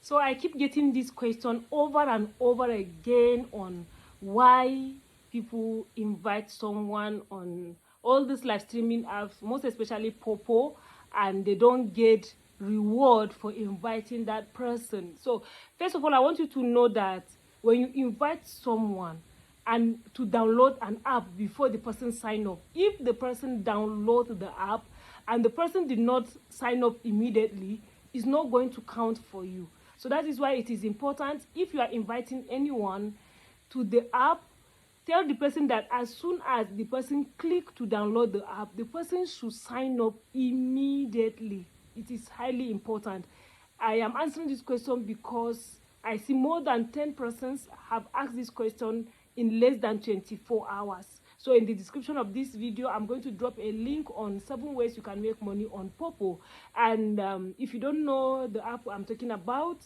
So I keep getting this question over and over again on why people invite someone on all these live streaming apps, most especially Popo, and they don't get reward for inviting that person. So first of all, I want you to know that when you invite someone and to download an app before the person sign up, if the person download the app and the person did not sign up immediately, it's not going to count for you. So that is why it is important, if you are inviting anyone to the app, tell the person that as soon as the person click to download the app, the person should sign up immediately. It is highly important. I am answering this question because I see more than 10 persons have asked this question in less than 24 hours. So in the description of this video, I'm going to drop a link on 7 ways you can make money on Popo. And if you don't know the app I'm talking about,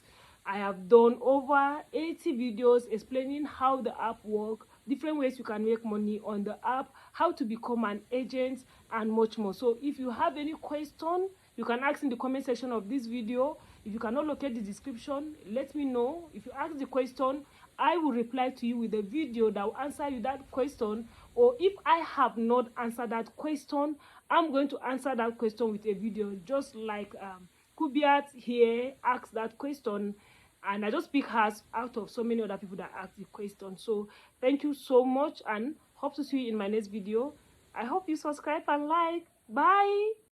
I have done over 80 videos explaining how the app works, different ways you can make money on the app, how to become an agent, and much more. So if you have any question, you can ask in the comment section of this video. If you cannot locate the description, let me know. If you ask the question, I will reply to you with a video that will answer you that question. Or if I have not answered that question, I'm going to answer that question with a video, just like Kubiat here asked that question, and I just pick hers out of so many other people that asked the question. So thank you so much, and hope to see you in my next video. I hope you subscribe and like. Bye.